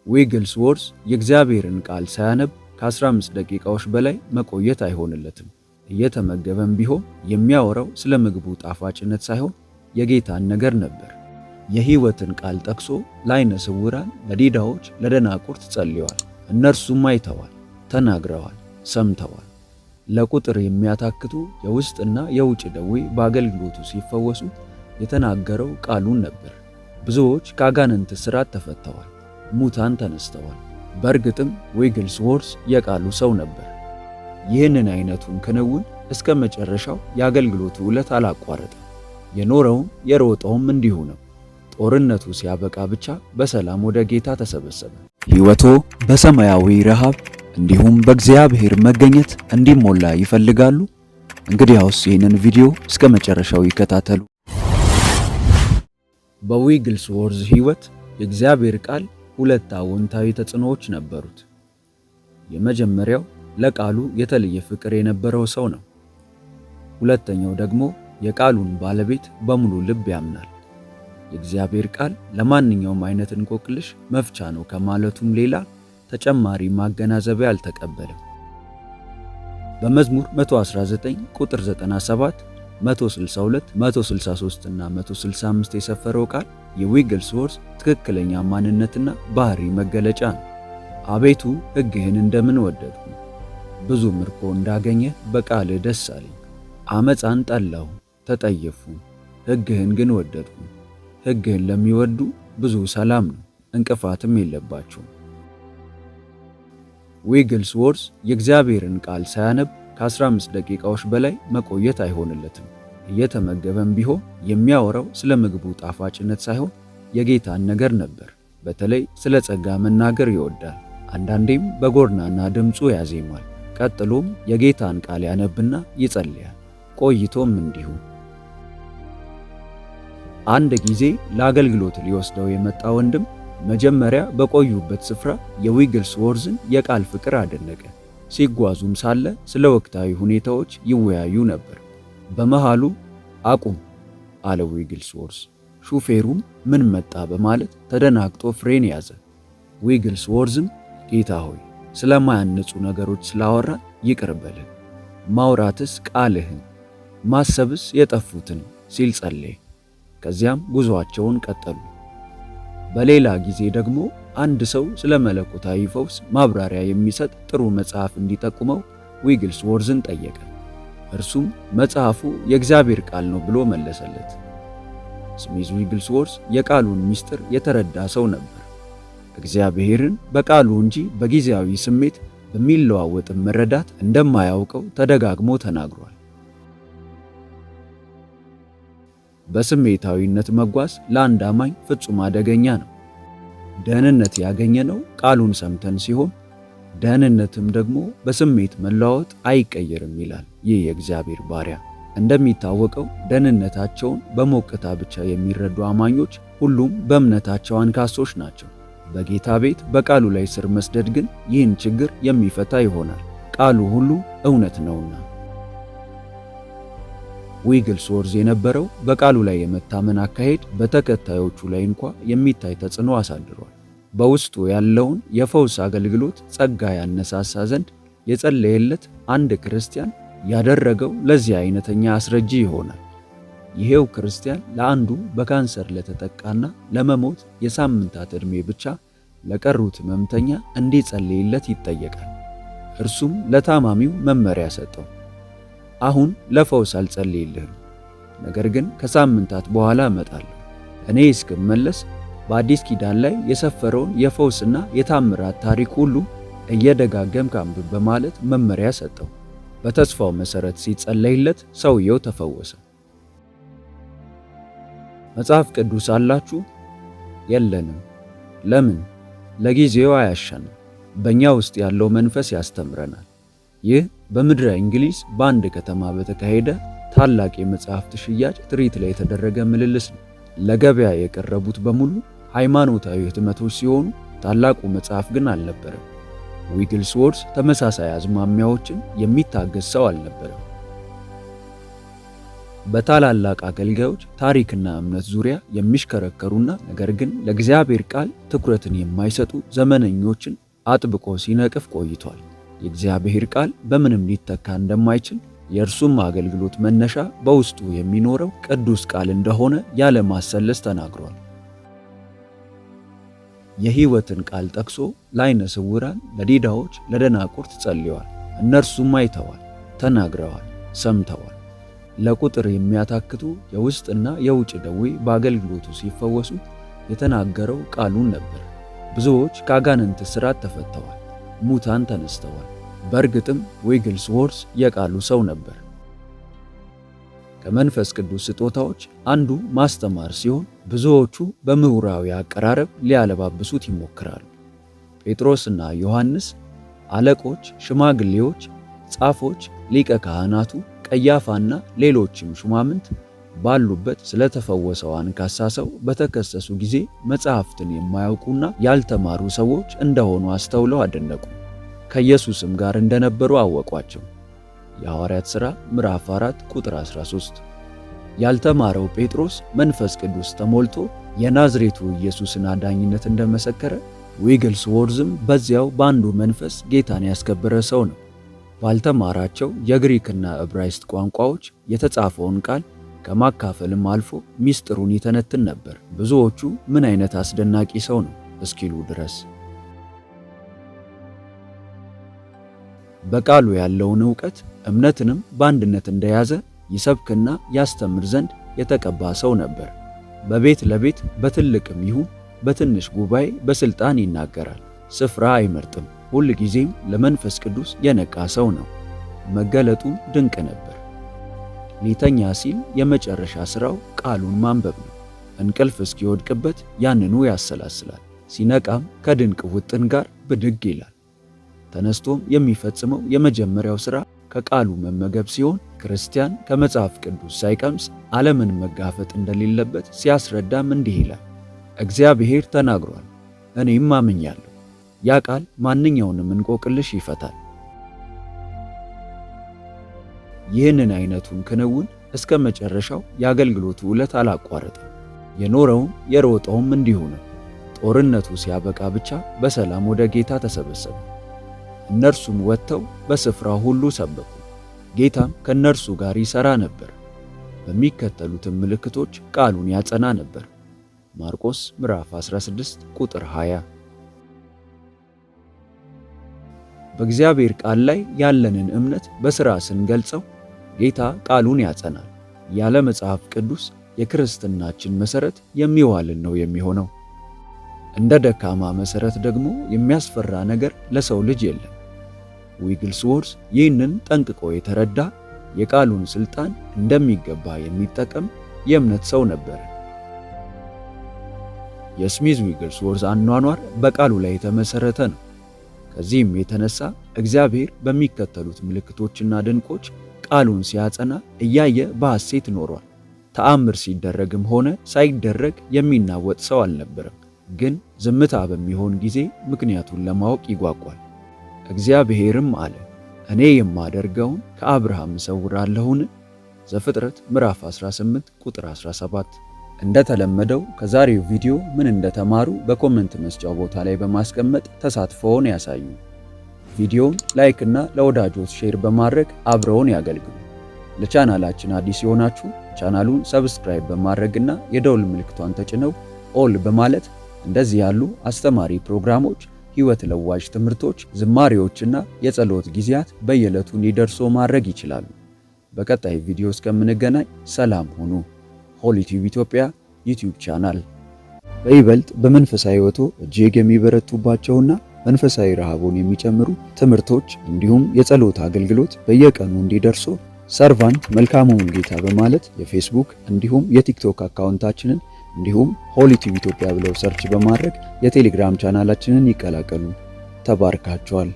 ዊግልስዎርዝ የእግዚአብሔርን ቃል ሳያነብ ከ15 ደቂቃዎች በላይ መቆየት አይሆንለትም። እየተመገበም ቢሆን የሚያወራው ስለ ምግቡ ጣፋጭነት ሳይሆን የጌታን ነገር ነበር። የሕይወትን ቃል ጠቅሶ ለዓይነ ስውራን፣ ለዲዳዎች፣ ለደናቁርት ጸልየዋል። እነርሱም አይተዋል፣ ተናግረዋል፣ ሰምተዋል። ለቁጥር የሚያታክቱ የውስጥና የውጭ ደዌ በአገልግሎቱ ሲፈወሱ የተናገረው ቃሉን ነበር። ብዙዎች ከአጋንንት እስራት ተፈተዋል፣ ሙታን ተነስተዋል። በእርግጥም ዊግልስዎርዝ የቃሉ ሰው ነበር። ይህንን አይነቱን ክንውን እስከ መጨረሻው የአገልግሎቱ ዕለት አላቋረጠም። የኖረውም የሮጠውም እንዲሁ ነው። ጦርነቱ ሲያበቃ ብቻ በሰላም ወደ ጌታ ተሰበሰበ። ሕይወቶ በሰማያዊ ረሃብ እንዲሁም በእግዚአብሔር መገኘት እንዲሞላ ይፈልጋሉ? እንግዲያውስ ይህንን ቪዲዮ እስከ መጨረሻው ይከታተሉ። በዊግልስዎርዝ ሕይወት የእግዚአብሔር ቃል ሁለት አዎንታዊ ተጽዕኖዎች ነበሩት። የመጀመሪያው ለቃሉ የተለየ ፍቅር የነበረው ሰው ነው። ሁለተኛው ደግሞ የቃሉን ባለቤት በሙሉ ልብ ያምናል። የእግዚአብሔር ቃል ለማንኛውም አይነት እንቆቅልሽ መፍቻ ነው ከማለቱም ሌላ ተጨማሪ ማገናዘቢያ አልተቀበለም። በመዝሙር 119 ቁጥር 97፣ 162፣ 163 እና 165 የሰፈረው ቃል የዊግልስዎርዝ ትክክለኛ ማንነትና ባህሪ መገለጫ ነው። አቤቱ ሕግህን እንደምን ወደድኩ! ብዙ ምርኮ እንዳገኘ በቃልህ ደስ አለኝ። አመፃን ጠላሁ ተጠየፉ፣ ሕግህን ግን ወደድኩ። ሕግህን ለሚወዱ ብዙ ሰላም ነው፣ እንቅፋትም የለባቸውም። ዊግልስዎርዝ የእግዚአብሔርን ቃል ሳያነብ ከ15 ደቂቃዎች በላይ መቆየት አይሆንለትም። እየተመገበም ቢሆን የሚያወራው ስለ ምግቡ ጣፋጭነት ሳይሆን የጌታን ነገር ነበር። በተለይ ስለ ጸጋ መናገር ይወዳል። አንዳንዴም በጎርናና ድምፁ ያዜማል። ቀጥሎም የጌታን ቃል ያነብና ይጸልያል። ቆይቶም እንዲሁ። አንድ ጊዜ ለአገልግሎት ሊወስደው የመጣ ወንድም መጀመሪያ በቆዩበት ስፍራ የዊግልስዎርዝን የቃል ፍቅር አደነቀ። ሲጓዙም ሳለ ስለ ወቅታዊ ሁኔታዎች ይወያዩ ነበር። በመሃሉ አቁም አለ ዊግልስዎርዝ። ሹፌሩም ምን መጣ በማለት ተደናግጦ ፍሬን ያዘ። ዊግልስዎርዝም ጌታ ሆይ ስለማያንጹ ነገሮች ስላወራ ይቅር በለን፣ ማውራትስ ቃልህን ማሰብስ የጠፉትን ሲል ጸለየ። ከዚያም ጉዞአቸውን ቀጠሉ። በሌላ ጊዜ ደግሞ አንድ ሰው ስለ መለኮታዊ ፈውስ ማብራሪያ የሚሰጥ ጥሩ መጽሐፍ እንዲጠቁመው ዊግልስዎርዝን ጠየቀ። እርሱም መጽሐፉ የእግዚአብሔር ቃል ነው ብሎ መለሰለት። ስሚዝ ዊግልስዎርዝ የቃሉን ምስጢር የተረዳ ሰው ነበር። እግዚአብሔርን በቃሉ እንጂ በጊዜያዊ ስሜት በሚለዋወጥም መረዳት እንደማያውቀው ተደጋግሞ ተናግሯል። በስሜታዊነት መጓዝ ለአንድ አማኝ ፍጹም አደገኛ ነው። ደህንነት ያገኘነው ቃሉን ሰምተን ሲሆን ደህንነትም ደግሞ በስሜት መለዋወጥ አይቀየርም ይላል ይህ የእግዚአብሔር ባሪያ። እንደሚታወቀው ደህንነታቸውን በሞቅታ ብቻ የሚረዱ አማኞች ሁሉም በእምነታቸው አንካሶች ናቸው። በጌታ ቤት በቃሉ ላይ ስር መስደድ ግን ይህን ችግር የሚፈታ ይሆናል። ቃሉ ሁሉ እውነት ነውና። ዊግልስዎርዝ የነበረው በቃሉ ላይ የመታመን አካሄድ በተከታዮቹ ላይ እንኳ የሚታይ ተጽዕኖ አሳድሯል። በውስጡ ያለውን የፈውስ አገልግሎት ጸጋ ያነሳሳ ዘንድ የጸለየለት አንድ ክርስቲያን ያደረገው ለዚህ አይነተኛ አስረጂ ይሆናል። ይሄው ክርስቲያን ለአንዱ በካንሰር ለተጠቃና ለመሞት የሳምንታት ዕድሜ ብቻ ለቀሩት ሕመምተኛ እንዲጸልይለት ይጠየቃል። እርሱም ለታማሚው መመሪያ ሰጠው። አሁን ለፈውስ አልጸልይልህም፣ ነገር ግን ከሳምንታት በኋላ እመጣለሁ። እኔ እስክመለስ በአዲስ ኪዳን ላይ የሰፈረውን የፈውስና የታምራት ታሪክ ሁሉ እየደጋገምክ አንብብ በማለት መመሪያ ሰጠው። በተስፋው መሰረት ሲጸለይለት ሰውየው ተፈወሰ። መጽሐፍ ቅዱስ አላችሁ? የለንም። ለምን? ለጊዜው አያሻንም። በእኛ ውስጥ ያለው መንፈስ ያስተምረናል። ይህ በምድረ እንግሊዝ በአንድ ከተማ በተካሄደ ታላቅ የመጽሐፍት ሽያጭ ትርኢት ላይ የተደረገ ምልልስ ነው። ለገበያ የቀረቡት በሙሉ ሃይማኖታዊ ህትመቶች ሲሆኑ ታላቁ መጽሐፍ ግን አልነበረም። ዊግልስዎርዝ ተመሳሳይ አዝማሚያዎችን የሚታገስ ሰው አልነበረም። በታላላቅ አገልጋዮች ታሪክና እምነት ዙሪያ የሚሽከረከሩና ነገር ግን ለእግዚአብሔር ቃል ትኩረትን የማይሰጡ ዘመነኞችን አጥብቆ ሲነቅፍ ቆይቷል። የእግዚአብሔር ቃል በምንም ሊተካ እንደማይችል የእርሱም አገልግሎት መነሻ በውስጡ የሚኖረው ቅዱስ ቃል እንደሆነ ያለማሰለስ ተናግሯል። የሕይወትን ቃል ጠቅሶ ለዓይነ ስውራን፣ ለዲዳዎች፣ ለደናቁርት ጸልየዋል። እነርሱም አይተዋል፣ ተናግረዋል፣ ሰምተዋል። ለቁጥር የሚያታክቱ የውስጥና የውጭ ደዌ በአገልግሎቱ ሲፈወሱ የተናገረው ቃሉን ነበር። ብዙዎች ከአጋንንት እስራት ተፈተዋል፣ ሙታን ተነስተዋል። በእርግጥም ዊግልስዎርዝ የቃሉ ሰው ነበር። ከመንፈስ ቅዱስ ስጦታዎች አንዱ ማስተማር ሲሆን ብዙዎቹ በምሁራዊ አቀራረብ ሊያለባብሱት ይሞክራሉ። ጴጥሮስና ዮሐንስ፣ አለቆች፣ ሽማግሌዎች፣ ጻፎች፣ ሊቀ ካህናቱ ቀያፋና ሌሎችም ሹማምንት ባሉበት ስለተፈወሰው አንካሳ ሰው በተከሰሱ ጊዜ መጻሕፍትን የማያውቁና ያልተማሩ ሰዎች እንደሆኑ አስተውለው አደነቁ። ከኢየሱስም ጋር እንደነበሩ አወቋቸው። የሐዋርያት ሥራ ምዕራፍ 4 ቁጥር 13። ያልተማረው ጴጥሮስ መንፈስ ቅዱስ ተሞልቶ የናዝሬቱ ኢየሱስን አዳኝነት እንደመሰከረ፣ ዊግልስዎርዝም በዚያው በአንዱ መንፈስ ጌታን ያስከበረ ሰው ነው። ባልተማራቸው የግሪክና ዕብራይስጥ ቋንቋዎች የተጻፈውን ቃል ከማካፈልም አልፎ ሚስጥሩን ይተነትን ነበር። ብዙዎቹ ምን አይነት አስደናቂ ሰው ነው እስኪሉ ድረስ። በቃሉ ያለውን ዕውቀት እምነትንም በአንድነት እንደያዘ ይሰብክና ያስተምር ዘንድ የተቀባ ሰው ነበር። በቤት ለቤት በትልቅም ይሁን በትንሽ ጉባኤ በስልጣን ይናገራል። ስፍራ አይመርጥም። ሁል ጊዜም ለመንፈስ ቅዱስ የነቃ ሰው ነው። መገለጡ ድንቅ ነበር። ሊተኛ ሲል የመጨረሻ ሥራው ቃሉን ማንበብ ነው። እንቅልፍ እስኪወድቅበት ያንኑ ያሰላስላል። ሲነቃም ከድንቅ ውጥን ጋር ብድግ ይላል። ተነስቶም የሚፈጽመው የመጀመሪያው ሥራ ከቃሉ መመገብ ሲሆን ክርስቲያን ከመጽሐፍ ቅዱስ ሳይቀምስ ዓለምን መጋፈጥ እንደሌለበት ሲያስረዳም እንዲህ ይላል። እግዚአብሔር ተናግሯል፣ እኔም አምኛለሁ። ያ ቃል ማንኛውንም እንቆቅልሽ ይፈታል። ይህንን አይነቱን ክንውን እስከ መጨረሻው የአገልግሎቱ ዕለት አላቋረጠም። የኖረውም የሮጠውም እንዲሁ ነው። ጦርነቱ ሲያበቃ ብቻ በሰላም ወደ ጌታ ተሰበሰቡ። እነርሱም ወጥተው በስፍራው ሁሉ ሰበኩ። ጌታም ከእነርሱ ጋር ይሠራ ነበር። በሚከተሉትም ምልክቶች ቃሉን ያጸና ነበር። ማርቆስ ምዕራፍ 16 ቁጥር 20። በእግዚአብሔር ቃል ላይ ያለንን እምነት በሥራ ስንገልጸው ጌታ ቃሉን ያጸናል። ያለ መጽሐፍ ቅዱስ የክርስትናችን መሠረት የሚዋልን ነው የሚሆነው። እንደ ደካማ መሠረት ደግሞ የሚያስፈራ ነገር ለሰው ልጅ የለም። ዊግልስዎርዝ ይህንን ጠንቅቆ የተረዳ የቃሉን ሥልጣን እንደሚገባ የሚጠቀም የእምነት ሰው ነበር። የስሚዝ ዊግልስዎርዝ አኗኗር በቃሉ ላይ የተመሠረተ ነው። ከዚህም የተነሳ እግዚአብሔር በሚከተሉት ምልክቶችና ድንቆች ቃሉን ሲያጸና እያየ በሐሴት ኖሯል። ተአምር ሲደረግም ሆነ ሳይደረግ የሚናወጥ ሰው አልነበረም። ግን ዝምታ በሚሆን ጊዜ ምክንያቱን ለማወቅ ይጓጓል። እግዚአብሔርም አለ፣ እኔ የማደርገውን ከአብርሃም እሰውራለሁን? ዘፍጥረት ምዕራፍ 18 ቁጥር 17። እንደተለመደው ከዛሬው ቪዲዮ ምን እንደተማሩ በኮሜንት መስጫው ቦታ ላይ በማስቀመጥ ተሳትፎውን ያሳዩ። ቪዲዮውን ላይክ እና ለወዳጆች ሼር በማድረግ አብረውን ያገልግሉ። ለቻናላችን አዲስ የሆናችሁ ቻናሉን ሰብስክራይብ በማድረግና የደውል ምልክቷን ተጭነው ኦል በማለት እንደዚህ ያሉ አስተማሪ ፕሮግራሞች፣ ሕይወት ለዋጭ ትምህርቶች፣ ዝማሬዎችና የጸሎት ጊዜያት በየዕለቱ እንዲደርሱ ማድረግ ይችላሉ። በቀጣይ ቪዲዮ እስከምንገናኝ ሰላም ሁኑ። ሆሊ ቲዩብ ኢትዮጵያ ዩቲዩብ ቻናል በይበልጥ በመንፈሳዊ ሕይወቶ እጅግ የሚበረቱባቸውና መንፈሳዊ ረሃቡን የሚጨምሩ ትምህርቶች እንዲሁም የጸሎት አገልግሎት በየቀኑ እንዲደርሱ ሰርቫንት መልካሙን ጌታ በማለት የፌስቡክ እንዲሁም የቲክቶክ አካውንታችንን እንዲሁም ሆሊ ቲዩብ ኢትዮጵያ ብለው ሰርች በማድረግ የቴሌግራም ቻናላችንን ይቀላቀሉ። ተባርካችኋል።